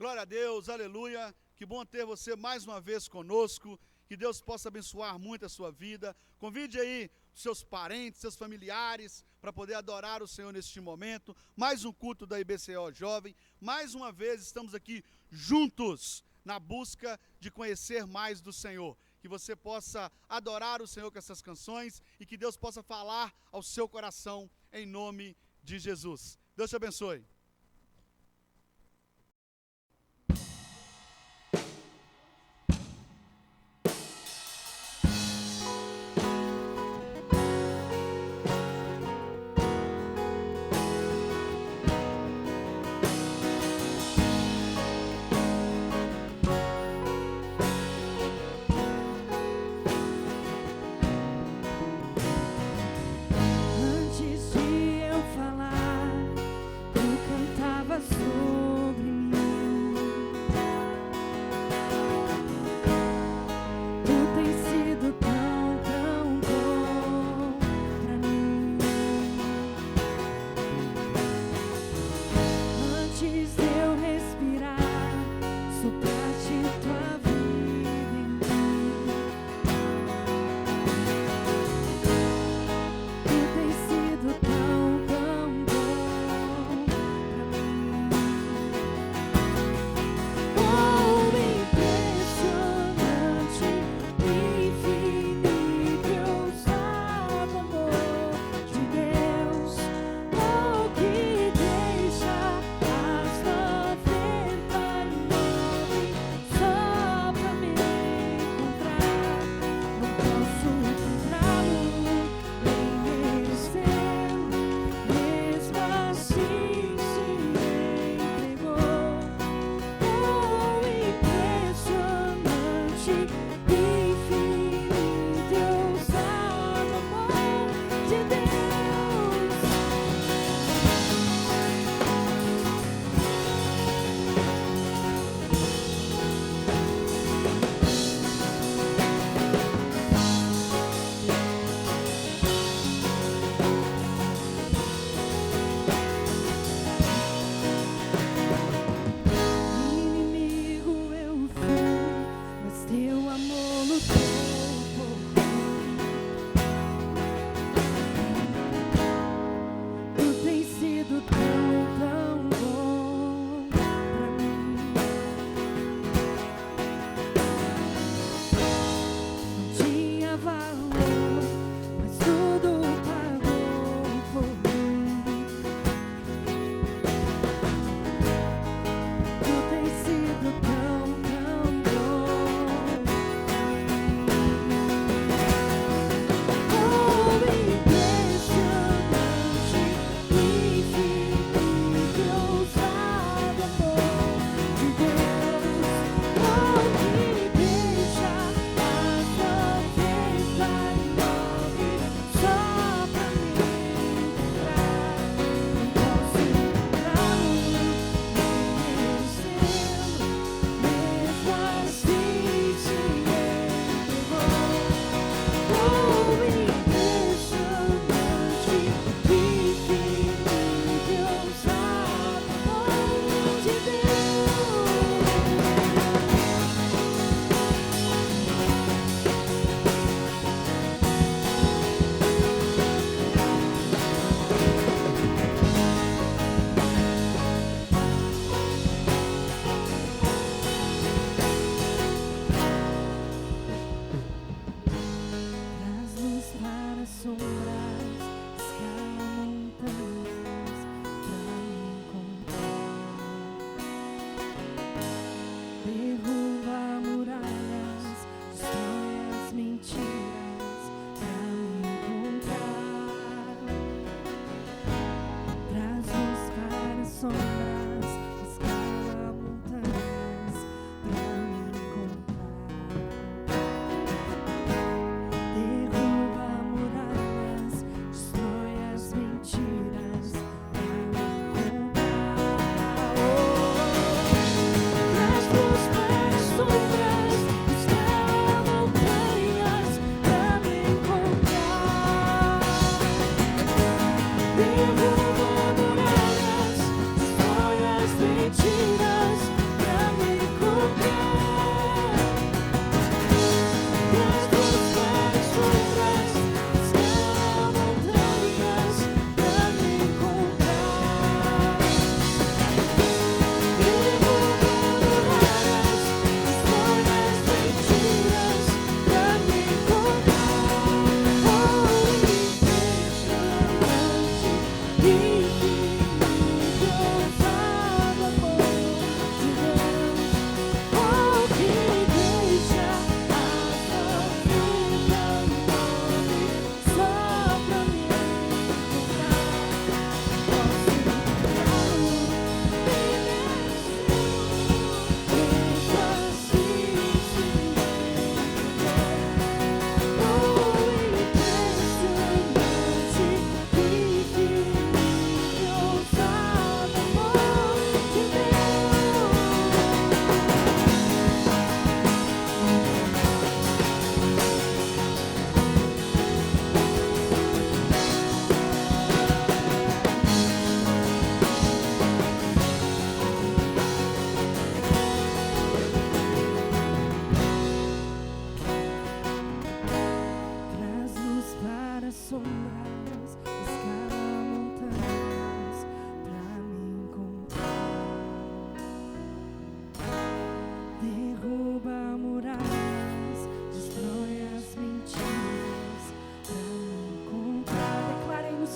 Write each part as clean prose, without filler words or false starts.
Glória a Deus, aleluia. Que bom ter você mais uma vez conosco. Que Deus possa abençoar muito a sua vida. Convide aí seus parentes, seus familiares, para poder adorar o Senhor neste momento. Mais um culto da IBCO Jovem. Mais uma vez estamos aqui juntos na busca de conhecer mais do Senhor. Que você possa adorar o Senhor com essas canções e que Deus possa falar ao seu coração em nome de Jesus. Deus te abençoe.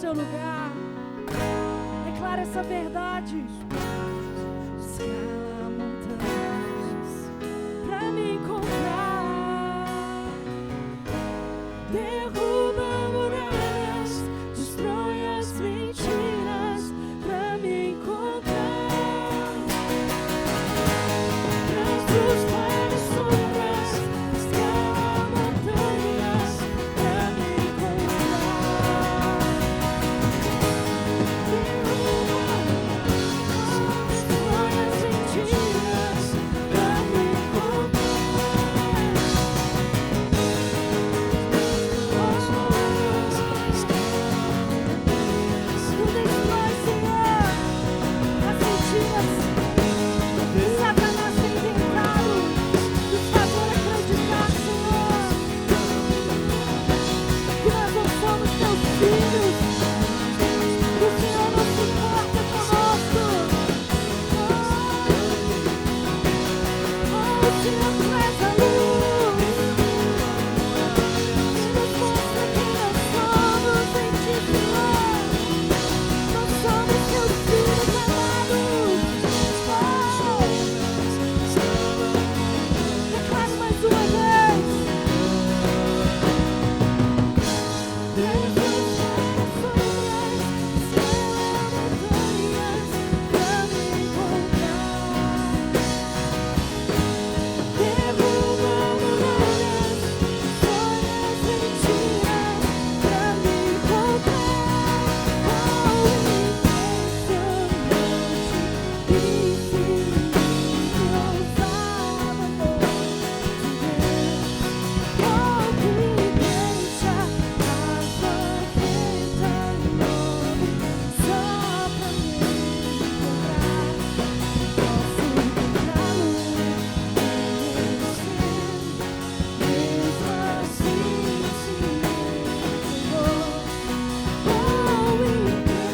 seu lugar. Declara essa verdade. Escala montanhas pra me encontrar. Derruba muralhas, destrói as mentiras pra me encontrar. Traz para as sombras, escala montanhas pra me encontrar. Destrói as mentiras pra me encontrar. Tu destrói, Senhor, as mentiras que Satanás tem tentado nos fazer acreditar, Senhor, que nós não somos teus filhos, que o Senhor não se importa conosco. O Senhor traz a luz e nos mostra quem nós somos em ti, Senhor. Nós somos teus filhos amados. Declare mais uma vez. Derruba montanhas pra me encontrar. Derruba muralhas, destrói as mentiras pra me encontrar. Oh, impressionante, infinito, ousado amor de Deus. Oh, que deixa a sua vida enorme só pra me encontrar. Posso encontrá-lo em você, mesmo assim, Senhor. Oh, impressionante,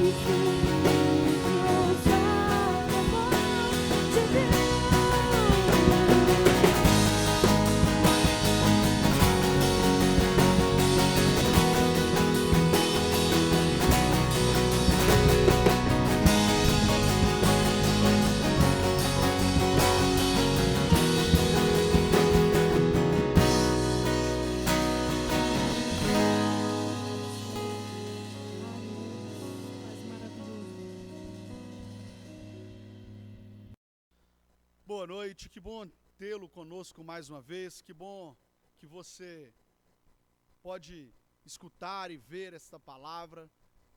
infinito, ousado amor de Deus. Boa noite, que bom tê-lo conosco mais uma vez, que bom que você pode escutar e ver esta palavra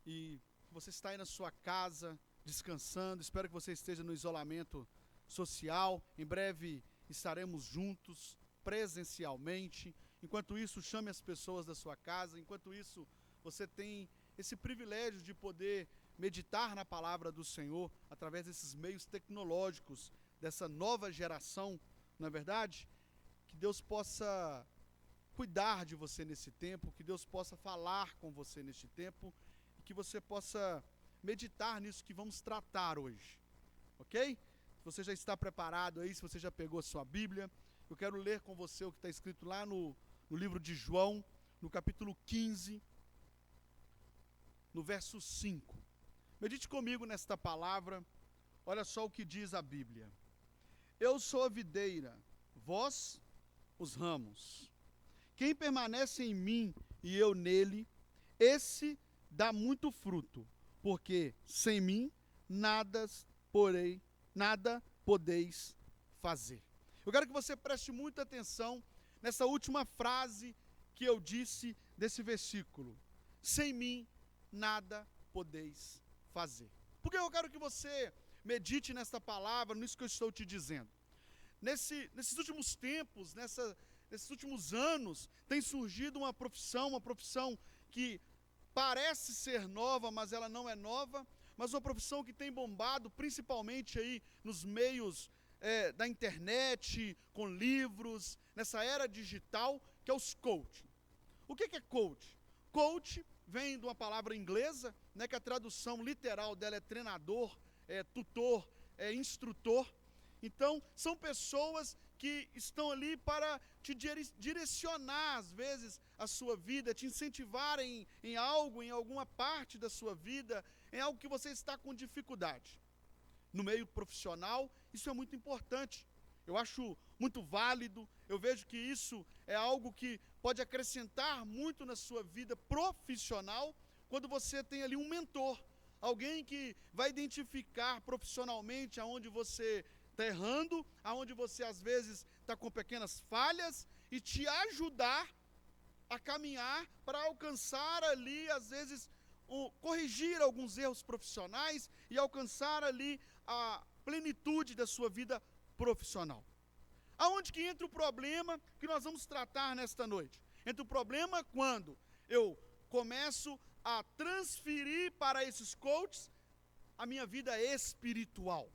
e você está aí na sua casa descansando. Espero que você esteja no isolamento social. Em breve estaremos juntos presencialmente. Enquanto isso, chame as pessoas da sua casa. Enquanto isso, você tem esse privilégio de poder meditar na palavra do Senhor através desses meios tecnológicos, dessa nova geração, não é verdade? Que Deus possa cuidar de você nesse tempo, que Deus possa falar com você neste tempo, e que você possa meditar nisso que vamos tratar hoje, ok? Se você já está preparado aí, se você já pegou a sua Bíblia, eu quero ler com você o que está escrito lá no livro de João, no capítulo 15, no verso 5. Medite comigo nesta palavra, olha só o que diz a Bíblia. Eu sou a videira, vós os ramos. Quem permanece em mim e eu nele, esse dá muito fruto, porque sem mim nada podeis fazer. Eu quero que você preste muita atenção nessa última frase que eu disse desse versículo. Sem mim nada podeis fazer. Porque eu quero que você medite nesta palavra, nisso que eu estou te dizendo. Nesses últimos tempos, nesses últimos anos, tem surgido uma profissão que parece ser nova, mas ela não é nova, mas uma profissão que tem bombado principalmente aí nos meios da internet, com livros, nessa era digital, que é os coaching. O que é coach? Coach vem de uma palavra inglesa, né, que a tradução literal dela é treinador, tutor, instrutor. Então, são pessoas que estão ali para te direcionar, às vezes, a sua vida, te incentivar em algo, em alguma parte da sua vida, em algo que você está com dificuldade. No meio profissional, isso é muito importante. Eu acho muito válido, eu vejo que isso é algo que pode acrescentar muito na sua vida profissional, quando você tem ali um mentor, alguém que vai identificar profissionalmente aonde você está errando, aonde você às vezes está com pequenas falhas e te ajudar a caminhar para alcançar ali, às vezes, corrigir alguns erros profissionais e alcançar ali a plenitude da sua vida profissional. Aonde que entra o problema que nós vamos tratar nesta noite? Entra o problema quando eu começo a transferir para esses coaches a minha vida espiritual.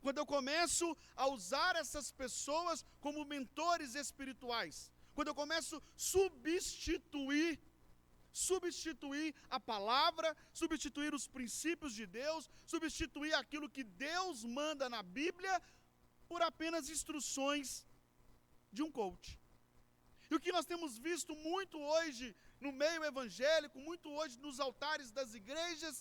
Quando eu começo a usar essas pessoas como mentores espirituais. Quando eu começo a substituir a palavra, substituir os princípios de Deus, substituir aquilo que Deus manda na Bíblia por apenas instruções de um coach. E o que nós temos visto muito hoje no meio evangélico, muito hoje nos altares das igrejas,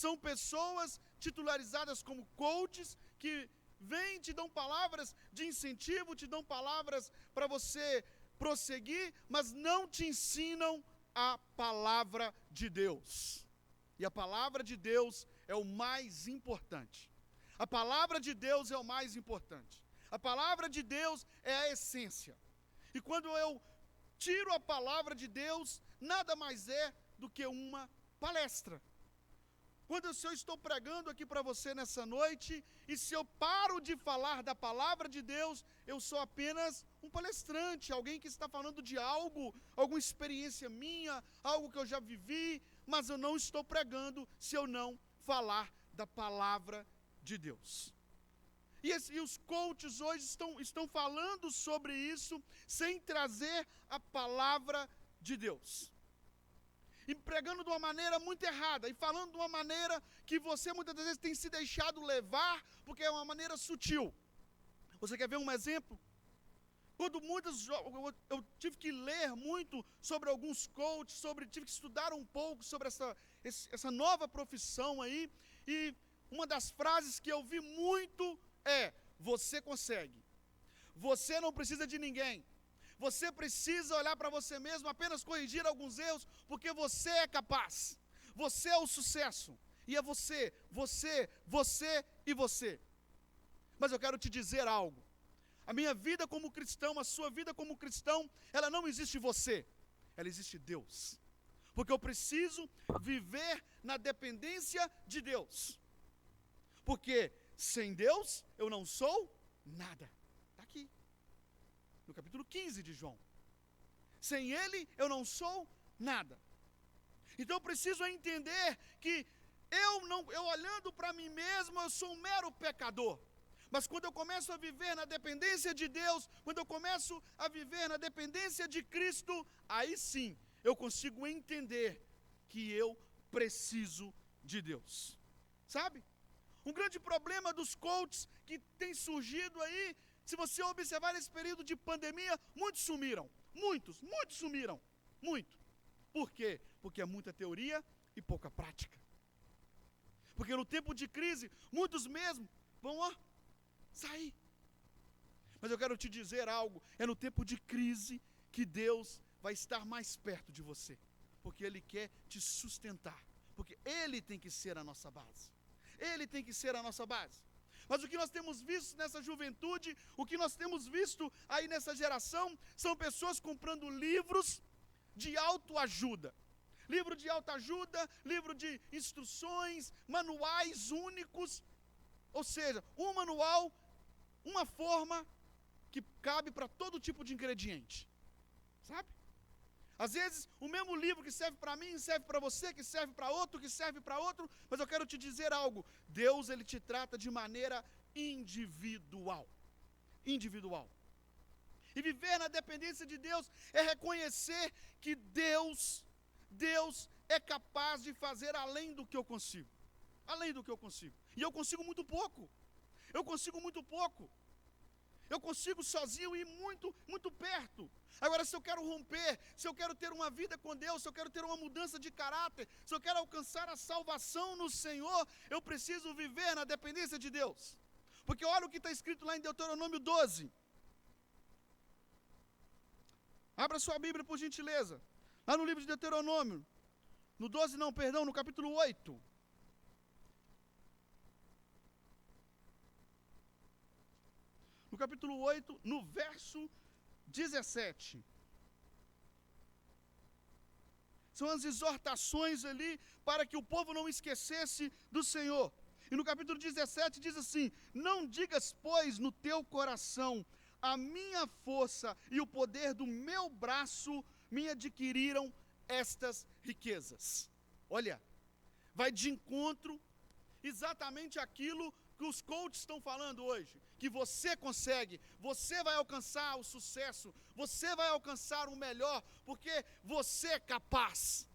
são pessoas titularizadas como coaches, que vêm, te dão palavras de incentivo, te dão palavras para você prosseguir, mas não te ensinam a palavra de Deus. E a palavra de Deus é o mais importante. A palavra de Deus é o mais importante. A palavra de Deus é a essência. E quando eu tiro a palavra de Deus, nada mais é do que uma palestra. Quando se eu estou pregando aqui para você nessa noite, e se eu paro de falar da palavra de Deus, eu sou apenas um palestrante, alguém que está falando de algo, alguma experiência minha, algo que eu já vivi, mas eu não estou pregando se eu não falar da palavra de Deus. E os coaches hoje estão falando sobre isso, sem trazer a palavra de Deus. E pregando de uma maneira muito errada, e falando de uma maneira que você muitas vezes tem se deixado levar, porque é uma maneira sutil. Você quer ver um exemplo? Quando eu tive que ler muito sobre alguns coaches, tive que estudar um pouco sobre essa nova profissão aí, e uma das frases que eu vi muito é: você consegue, você não precisa de ninguém. Você precisa olhar para você mesmo, apenas corrigir alguns erros, porque você é capaz. Você é o sucesso. E é você e você. Mas eu quero te dizer algo. A minha vida como cristão, a sua vida como cristão, ela não existe você. Ela existe Deus. Porque eu preciso viver na dependência de Deus. Porque sem Deus eu não sou nada. Está aqui. No capítulo 15 de João. Sem Ele, eu não sou nada. Então eu preciso entender que eu olhando para mim mesmo, eu sou um mero pecador. Mas quando eu começo a viver na dependência de Deus, quando eu começo a viver na dependência de Cristo, aí sim, eu consigo entender que eu preciso de Deus. Sabe? Um grande problema dos coaches que tem surgido aí, se você observar nesse período de pandemia, muitos sumiram. Muitos sumiram. Muito. Por quê? Porque é muita teoria e pouca prática. Porque no tempo de crise, muitos mesmo vão sair. Mas eu quero te dizer algo, é no tempo de crise que Deus vai estar mais perto de você. Porque Ele quer te sustentar. Porque Ele tem que ser a nossa base. Ele tem que ser a nossa base. Mas o que nós temos visto nessa juventude, o que nós temos visto aí nessa geração, são pessoas comprando livros de autoajuda. Livro de autoajuda, livro de instruções, manuais únicos. Ou seja, um manual, uma forma que cabe para todo tipo de ingrediente. Sabe? Às vezes, o mesmo livro que serve para mim, serve para você, que serve para outro, que serve para outro, mas eu quero te dizer algo, Deus, Ele te trata de maneira individual. Individual. E viver na dependência de Deus é reconhecer que Deus é capaz de fazer além do que eu consigo. Além do que eu consigo. E eu consigo muito pouco. Eu consigo sozinho ir muito, muito perto. Agora, se eu quero romper, se eu quero ter uma vida com Deus, se eu quero ter uma mudança de caráter, se eu quero alcançar a salvação no Senhor, eu preciso viver na dependência de Deus. Porque olha o que está escrito lá em Deuteronômio 12. Abra sua Bíblia, por gentileza. Lá no livro de Deuteronômio. No 12 não, perdão, no capítulo 8. No capítulo 8, no verso 17. São as exortações ali para que o povo não esquecesse do Senhor. E no capítulo 17 diz assim: não digas, pois, no teu coração, a minha força e o poder do meu braço me adquiriram estas riquezas. Olha, vai de encontro exatamente aquilo que os coaches estão falando hoje, que você consegue, você vai alcançar o sucesso, você vai alcançar o melhor, porque você é capaz,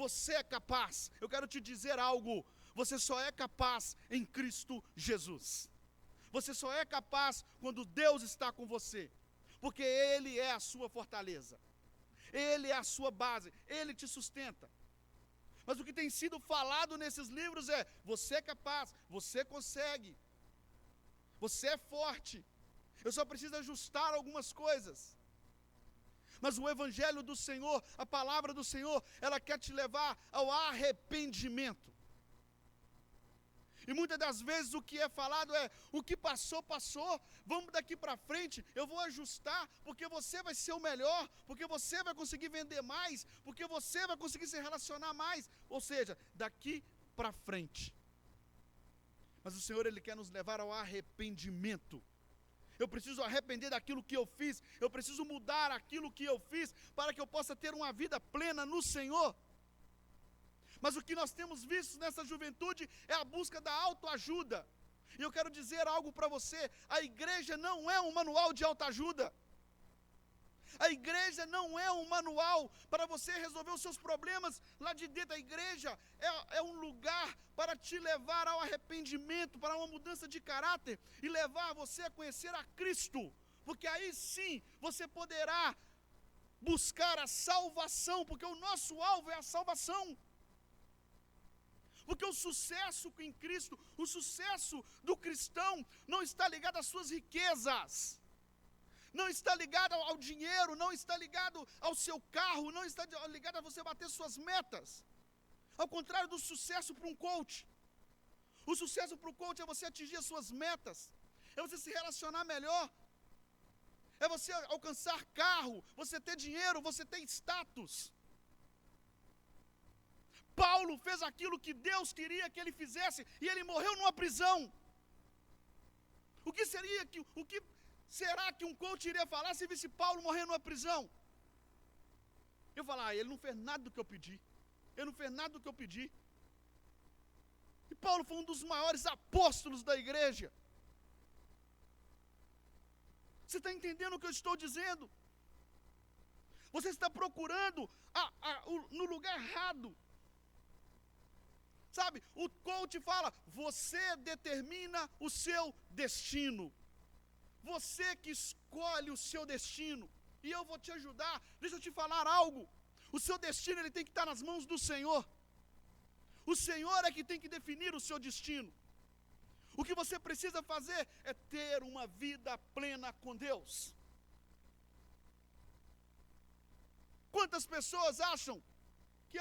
você é capaz. Eu quero te dizer algo, você só é capaz em Cristo Jesus. Você só é capaz quando Deus está com você, porque Ele é a sua fortaleza, Ele é a sua base, Ele te sustenta. Mas o que tem sido falado nesses livros é: você é capaz, você consegue, você é forte, eu só preciso ajustar algumas coisas. Mas o Evangelho do Senhor, a palavra do Senhor, ela quer te levar ao arrependimento. E muitas das vezes o que é falado é: o que passou, passou, vamos daqui para frente, eu vou ajustar, porque você vai ser o melhor, porque você vai conseguir vender mais, porque você vai conseguir se relacionar mais, ou seja, daqui para frente. Mas o Senhor, Ele quer nos levar ao arrependimento. Eu preciso arrepender daquilo que eu fiz, eu preciso mudar aquilo que eu fiz, para que eu possa ter uma vida plena no Senhor. Mas o que nós temos visto nessa juventude é a busca da autoajuda. E eu quero dizer algo para você: a igreja não é um manual de autoajuda. A igreja não é um manual para você resolver os seus problemas lá de dentro. A igreja é um lugar para te levar ao arrependimento, para uma mudança de caráter e levar você a conhecer a Cristo. Porque aí sim você poderá buscar a salvação, porque o nosso alvo é a salvação. Porque o sucesso em Cristo, o sucesso do cristão não está ligado às suas riquezas, não está ligado ao dinheiro, não está ligado ao seu carro, não está ligado a você bater suas metas. Ao contrário do sucesso para um coach. O sucesso para o coach é você atingir as suas metas, é você se relacionar melhor, é você alcançar carro, você ter dinheiro, você ter status. Paulo fez aquilo que Deus queria que ele fizesse e ele morreu numa prisão. O que será que um coach iria falar se visse Paulo morrer numa prisão? Eu falar: ele não fez nada do que eu pedi. Ele não fez nada do que eu pedi. E Paulo foi um dos maiores apóstolos da igreja. Você está entendendo o que eu estou dizendo? Você está procurando no lugar errado. Sabe, o coach fala: você determina o seu destino. Você que escolhe o seu destino. E eu vou te ajudar. Deixa eu te falar algo. O seu destino, ele tem que estar nas mãos do Senhor. O Senhor é que tem que definir o seu destino. O que você precisa fazer é ter uma vida plena com Deus. Quantas pessoas acham que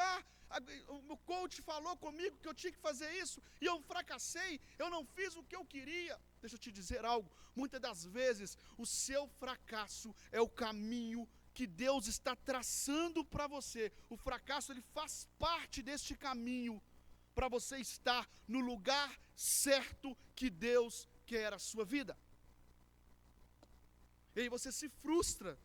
o coach falou comigo que eu tinha que fazer isso, e eu fracassei, eu não fiz o que eu queria. Deixa eu te dizer algo: muitas das vezes o seu fracasso é o caminho que Deus está traçando para você. O fracasso, ele faz parte deste caminho para você estar no lugar certo que Deus quer a sua vida. E aí você se frustra,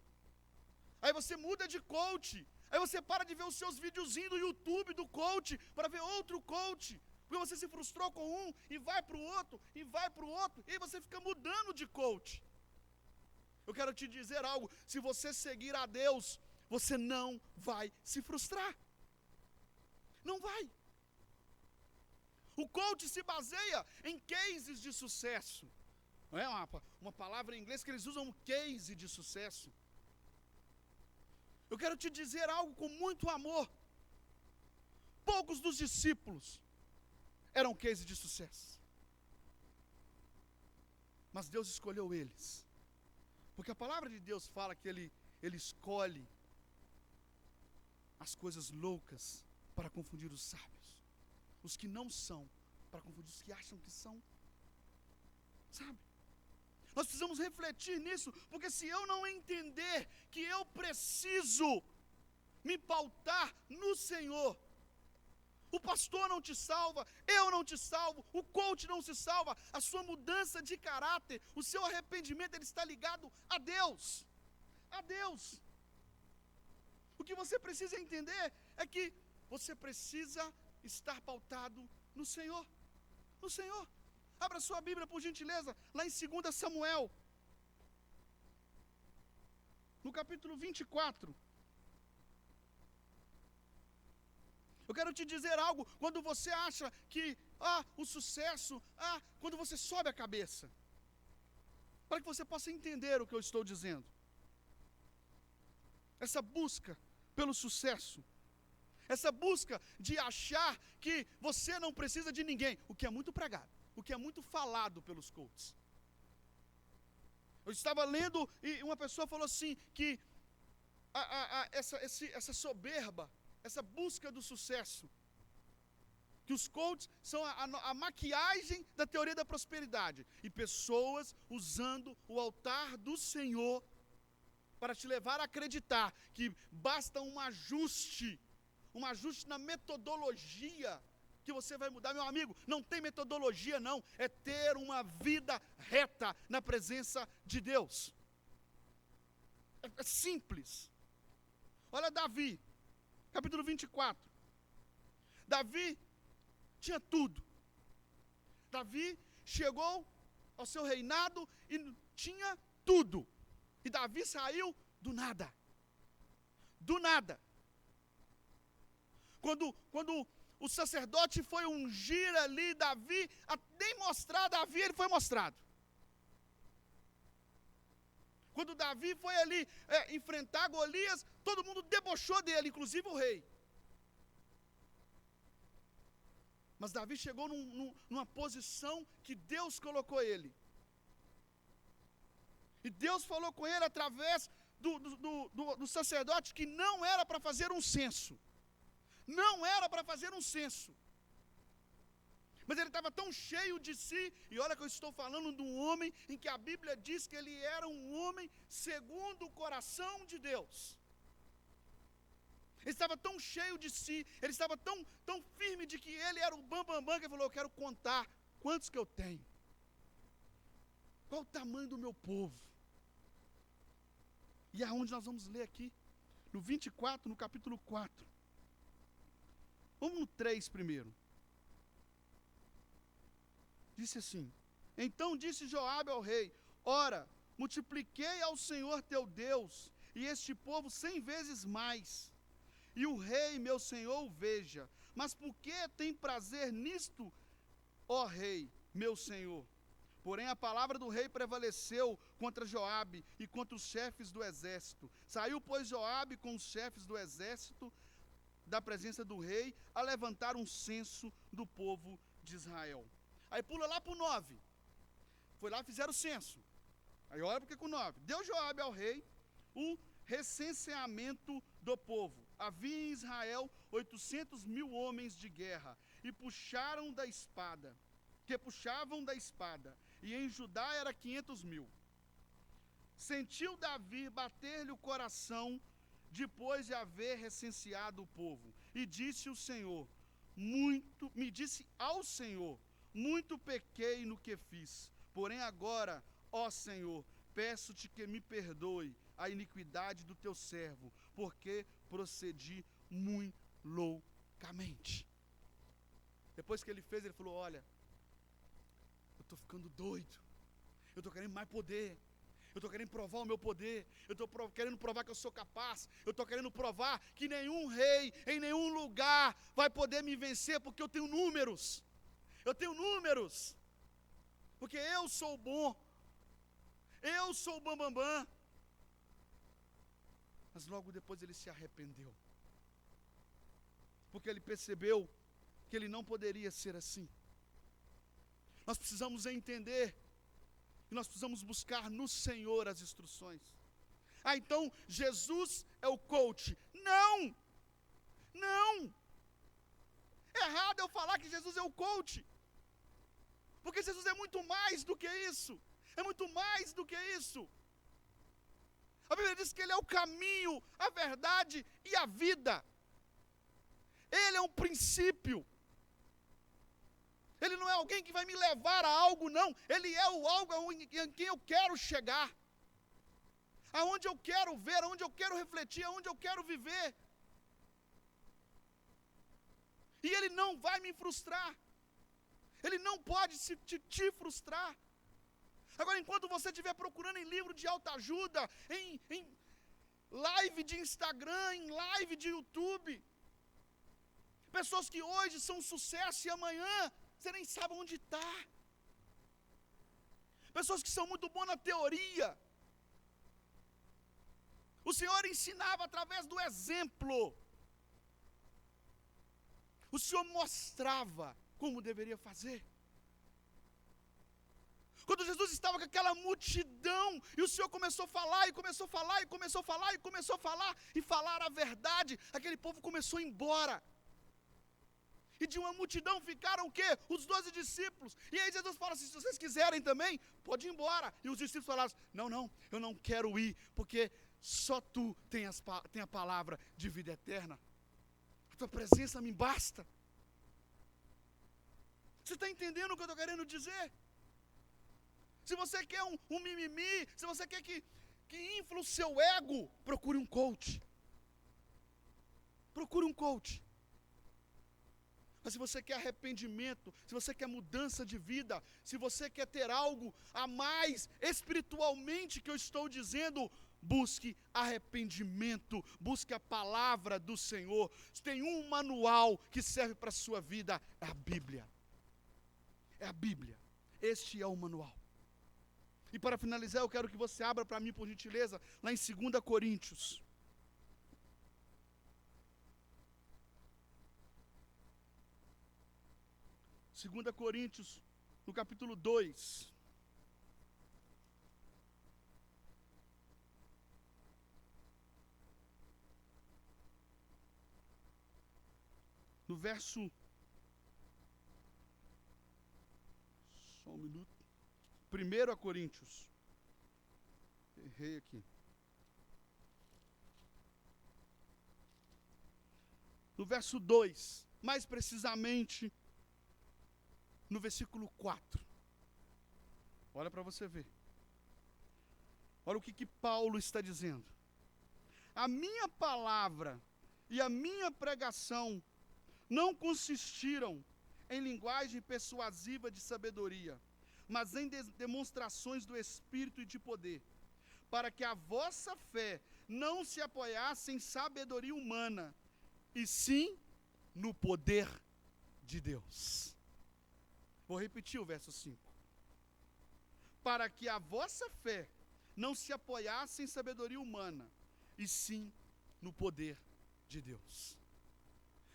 aí você muda de coach, aí você para de ver os seus videozinhos do YouTube do coach para ver outro coach, porque você se frustrou com um e vai para o outro, e vai para o outro, e aí você fica mudando de coach. Eu quero te dizer algo: se você seguir a Deus, você não vai se frustrar. Não vai. O coach se baseia em cases de sucesso. Não é uma palavra em inglês que eles usam, um case de sucesso. Eu quero te dizer algo com muito amor. Poucos dos discípulos eram case de sucesso. Mas Deus escolheu eles. Porque a palavra de Deus fala que Ele escolhe as coisas loucas para confundir os sábios. Os que não são, para confundir os que acham que são. Sabe? Nós precisamos refletir nisso, porque se eu não entender que eu preciso me pautar no Senhor, o pastor não te salva, eu não te salvo, o coach não se salva, a sua mudança de caráter, o seu arrependimento, ele está ligado a Deus. A Deus. O que você precisa entender é que você precisa estar pautado no Senhor. No Senhor. Abra sua Bíblia, por gentileza, lá em 2 Samuel, no capítulo 24. Eu quero te dizer algo, quando você acha que, o sucesso, quando você sobe a cabeça, para que você possa entender o que eu estou dizendo. Essa busca pelo sucesso, essa busca de achar que você não precisa de ninguém, o que é muito pregado, o que é muito falado pelos coaches. Eu estava lendo e uma pessoa falou assim, que essa soberba, essa busca do sucesso, que os coaches são a maquiagem da teoria da prosperidade, e pessoas usando o altar do Senhor para te levar a acreditar que basta um ajuste na metodologia que você vai mudar. Meu amigo, não tem metodologia não, é ter uma vida reta na presença de Deus. É simples. Olha Davi, capítulo 24. Davi tinha tudo. Davi chegou ao seu reinado e tinha tudo. E Davi saiu do nada. Do nada. Quando o sacerdote foi ungir ali Davi, nem mostrar Davi, ele foi mostrado. Quando Davi foi ali enfrentar Golias, todo mundo debochou dele, inclusive o rei. Mas Davi chegou numa posição que Deus colocou ele. E Deus falou com ele através do sacerdote que não era para fazer um censo. Não era para fazer um censo. Mas ele estava tão cheio de si, e olha que eu estou falando de um homem em que a Bíblia diz que ele era um homem segundo o coração de Deus. Ele estava tão cheio de si, ele estava tão firme de que ele era o bambambam, que ele falou, eu quero contar quantos que eu tenho. Qual o tamanho do meu povo? E aonde nós vamos ler aqui? No 24, no capítulo 4. Vamos no 3 primeiro. Disse assim, então disse Joabe ao rei, ora, multipliquei ao Senhor teu Deus, e este povo 100 vezes mais. E o rei, meu senhor, o veja. Mas por que tem prazer nisto, ó rei, meu senhor? Porém a palavra do rei prevaleceu contra Joabe e contra os chefes do exército. Saiu, pois, Joabe com os chefes do exército da presença do rei a levantar um censo do povo de Israel. Aí pula lá para o 9. Foi lá e fizeram o censo. Aí olha porque com o 9. Deu Joabe ao rei o recenseamento do povo. Havia em Israel 800.000 homens de guerra e puxavam da espada. E em Judá era 500.000. Sentiu Davi bater-lhe o coração depois de haver recenseado o povo. E disse ao Senhor, muito pequei no que fiz. Porém agora, ó Senhor, peço-te que me perdoe a iniquidade do teu servo, porque procedi muito loucamente. Depois que ele fez, ele falou, olha, eu estou ficando doido, eu estou querendo mais poder, eu estou querendo provar o meu poder, eu estou querendo provar que eu sou capaz, eu estou querendo provar que nenhum rei, em nenhum lugar, vai poder me vencer, porque eu tenho números, porque eu sou bom, eu sou o bambambam. Mas logo depois ele se arrependeu, porque ele percebeu que ele não poderia ser assim. Nós precisamos entender que nós precisamos buscar no Senhor as instruções. Então Jesus é o coach. Não! Errado eu falar que Jesus é o coach, porque Jesus é muito mais do que isso. É muito mais do que isso. A Bíblia diz que Ele é o caminho, a verdade e a vida. Ele é um princípio. Ele não é alguém que vai me levar a algo, não. Ele é o algo em quem eu quero chegar, aonde eu quero ver, aonde eu quero refletir, aonde eu quero viver. E Ele não vai me frustrar. Ele não pode te frustrar. Agora, enquanto você estiver procurando em livro de autoajuda, em live de Instagram, em live de YouTube, pessoas que hoje são sucesso e amanhã você nem sabe onde está. Pessoas que são muito boas na teoria. O Senhor ensinava através do exemplo. O Senhor mostrava como deveria fazer. Quando Jesus estava com aquela multidão, e o Senhor começou a falar, e começou a falar, e começou a falar, e começou a falar, e falar a verdade, aquele povo começou a ir embora. E de uma multidão ficaram o quê? Os 12 discípulos. E aí Jesus fala assim: se vocês quiserem também, pode ir embora. E os discípulos falaram: não, eu não quero ir, porque só tu tem a palavra de vida eterna. A tua presença me basta. Você está entendendo o que eu estou querendo dizer? Se você quer um mimimi, se você quer que infla o seu ego, procure um coach. Procure um coach. Mas se você quer arrependimento, se você quer mudança de vida, se você quer ter algo a mais espiritualmente que eu estou dizendo, busque arrependimento, busque a palavra do Senhor. Tem um manual que serve para a sua vida, é a Bíblia. É a Bíblia. Este é o manual. E para finalizar, eu quero que você abra para mim, por gentileza, lá em 2 Coríntios. Segunda Coríntios, no capítulo 2. No verso... Só um minuto. 1 Coríntios. Errei aqui. No verso 2, mais precisamente no versículo 4. Olha para você ver. Olha o que Paulo está dizendo. A minha palavra e a minha pregação não consistiram em linguagem persuasiva de sabedoria, mas em demonstrações do Espírito e de poder, para que a vossa fé não se apoiasse em sabedoria humana, e sim no poder de Deus. Vou repetir o verso 5. Para que a vossa fé não se apoiasse em sabedoria humana, e sim no poder de Deus.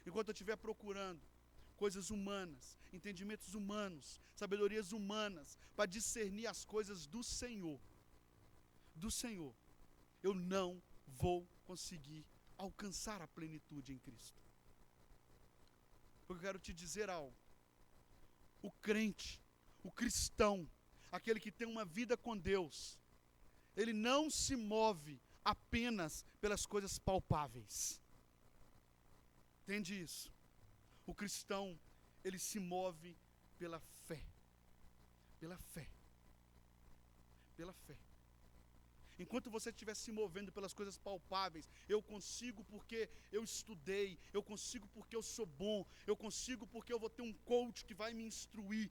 Enquanto eu estiver procurando coisas humanas, entendimentos humanos, sabedorias humanas, para discernir as coisas do Senhor, eu não vou conseguir alcançar a plenitude em Cristo. Porque eu quero te dizer algo. O crente, o cristão, aquele que tem uma vida com Deus, ele não se move apenas pelas coisas palpáveis. Entende isso? O cristão, ele se move pela fé. Pela fé. Pela fé. Enquanto você estiver se movendo pelas coisas palpáveis, eu consigo porque eu estudei, eu consigo porque eu sou bom, eu consigo porque eu vou ter um coach que vai me instruir.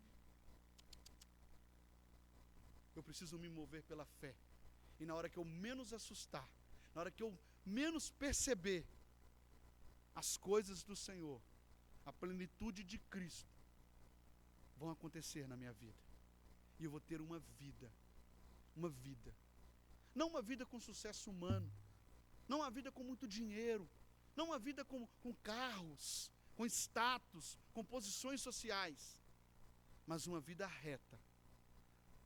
Eu preciso me mover pela fé. E na hora que eu menos assustar, na hora que eu menos perceber as coisas do Senhor, a plenitude de Cristo, vão acontecer na minha vida. E eu vou ter uma uma vida. Não uma vida com sucesso humano, não uma vida com muito dinheiro, não uma vida com carros, com status, com posições sociais, mas uma vida reta,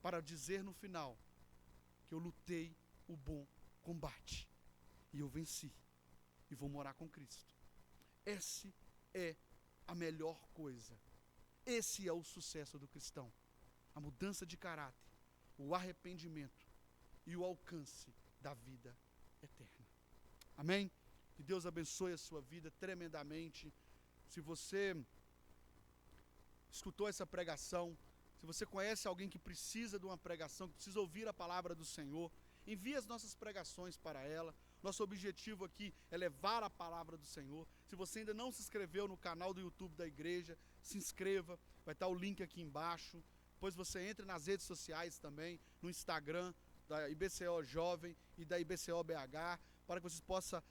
para dizer no final que eu lutei o bom combate, e eu venci, e vou morar com Cristo. Esse é a melhor coisa, esse é o sucesso do cristão, a mudança de caráter, o arrependimento e o alcance da vida eterna. Amém? Que Deus abençoe a sua vida tremendamente. Se você escutou essa pregação, se você conhece alguém que precisa de uma pregação, que precisa ouvir a palavra do Senhor, envie as nossas pregações para ela. Nosso objetivo aqui é levar a palavra do Senhor. Se você ainda não se inscreveu no canal do YouTube da igreja, se inscreva, vai estar o link aqui embaixo. Depois você entra nas redes sociais também, no Instagram da IBCO Jovem e da IBCO BH, para que vocês possam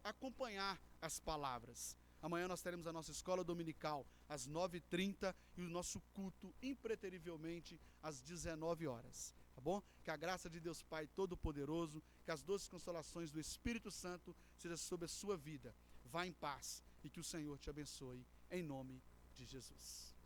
acompanhar as palavras. Amanhã nós teremos a nossa escola dominical às 9h30 e o nosso culto impreterivelmente às 19 horas. Tá bom? Que a graça de Deus Pai Todo-Poderoso, que as doces consolações do Espírito Santo sejam sobre a sua vida. Vá em paz e que o Senhor te abençoe, em nome de Jesus.